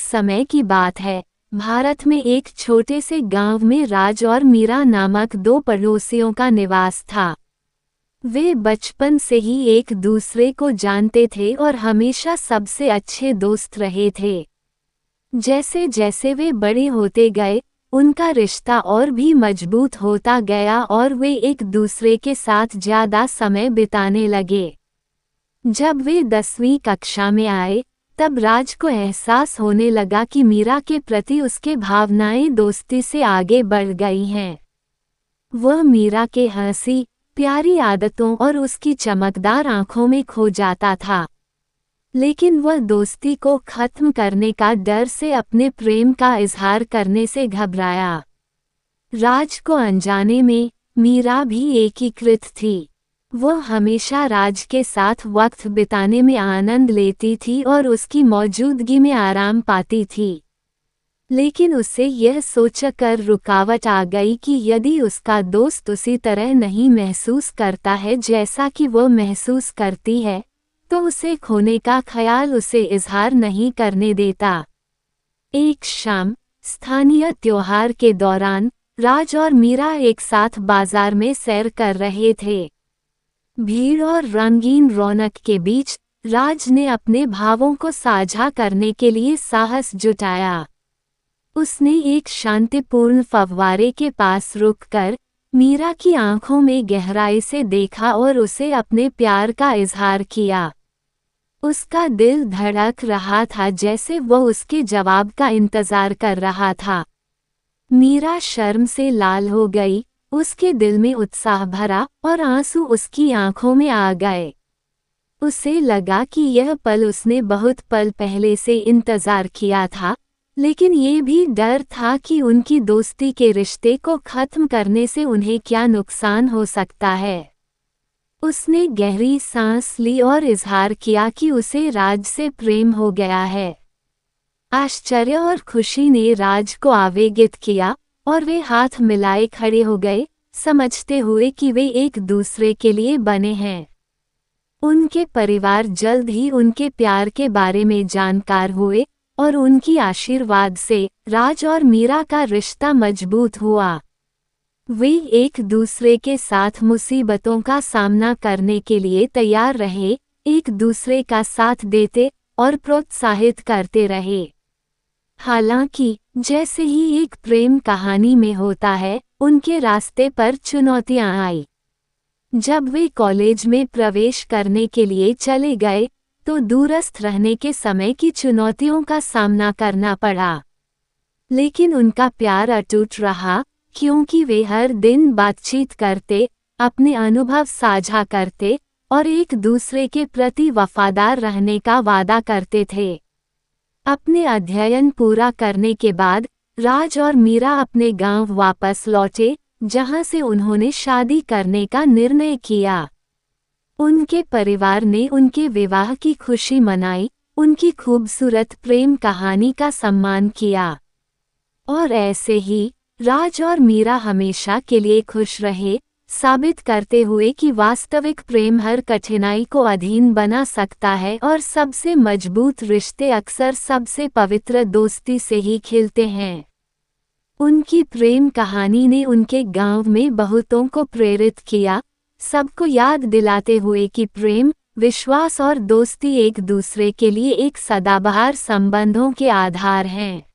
समय की बात है। भारत में एक छोटे से गांव में राज और मीरा नामक दो पड़ोसियों का निवास था। वे बचपन से ही एक दूसरे को जानते थे और हमेशा सबसे अच्छे दोस्त रहे थे। जैसे जैसे वे बड़े होते गए, उनका रिश्ता और भी मजबूत होता गया और वे एक दूसरे के साथ ज़्यादा समय बिताने लगे। जब वे 10वीं कक्षा में आए, तब राज को एहसास होने लगा कि मीरा के प्रति उसके भावनाएं दोस्ती से आगे बढ़ गई हैं। वह मीरा के हंसी, प्यारी आदतों और उसकी चमकदार आंखों में खो जाता था। लेकिन वह दोस्ती को खत्म करने का डर से अपने प्रेम का इजहार करने से घबराया। राज को अनजाने में मीरा भी एकीकृत थी। वह हमेशा राज के साथ वक्त बिताने में आनंद लेती थी और उसकी मौजूदगी में आराम पाती थी। लेकिन उसे यह सोचकर रुकावट आ गई कि यदि उसका दोस्त उसी तरह नहीं महसूस करता है जैसा कि वह महसूस करती है, तो उसे खोने का ख्याल उसे इजहार नहीं करने देता। एक शाम, स्थानीय त्योहार के दौरान, राज और मीरा एक साथ बाजार में सैर कर रहे थे। भीड़ और रंगीन रौनक के बीच राज ने अपने भावों को साझा करने के लिए साहस जुटाया। उसने एक शांतिपूर्ण फव्वारे के पास रुककर मीरा की आंखों में गहराई से देखा और उसे अपने प्यार का इजहार किया। उसका दिल धड़क रहा था जैसे वह उसके जवाब का इंतजार कर रहा था। मीरा शर्म से लाल हो गई, उसके दिल में उत्साह भरा और आंसू उसकी आंखों में आ गए। उसे लगा कि यह पल उसने बहुत पल पहले से इंतजार किया था, लेकिन ये भी डर था कि उनकी दोस्ती के रिश्ते को खत्म करने से उन्हें क्या नुकसान हो सकता है। उसने गहरी सांस ली और इजहार किया कि उसे राज से प्रेम हो गया है। आश्चर्य और खुशी ने राज को आवेगित किया और वे हाथ मिलाए खड़े हो गए, समझते हुए कि वे एक दूसरे के लिए बने हैं। उनके परिवार जल्द ही उनके प्यार के बारे में जानकार हुए और उनकी आशीर्वाद से राज और मीरा का रिश्ता मजबूत हुआ। वे एक दूसरे के साथ मुसीबतों का सामना करने के लिए तैयार रहे, एक दूसरे का साथ देते और प्रोत्साहित करते रहे। हालांकि जैसे ही एक प्रेम कहानी में होता है, उनके रास्ते पर चुनौतियां आई। जब वे कॉलेज में प्रवेश करने के लिए चले गए, तो दूरस्थ रहने के समय की चुनौतियों का सामना करना पड़ा। लेकिन उनका प्यार अटूट रहा, क्योंकि वे हर दिन बातचीत करते, अपने अनुभव साझा करते और एक दूसरे के प्रति वफादार रहने का वादा करते थे। अपने अध्ययन पूरा करने के बाद राज और मीरा अपने गांव वापस लौटे, जहां से उन्होंने शादी करने का निर्णय किया। उनके परिवार ने उनके विवाह की खुशी मनाई, उनकी खूबसूरत प्रेम कहानी का सम्मान किया। और ऐसे ही राज और मीरा हमेशा के लिए खुश रहे, साबित करते हुए कि वास्तविक प्रेम हर कठिनाई को अधीन बना सकता है और सबसे मजबूत रिश्ते अक्सर सबसे पवित्र दोस्ती से ही खिलते हैं। उनकी प्रेम कहानी ने उनके गांव में बहुतों को प्रेरित किया, सबको याद दिलाते हुए कि प्रेम, विश्वास और दोस्ती एक दूसरे के लिए एक सदाबहार संबंधों के आधार हैं।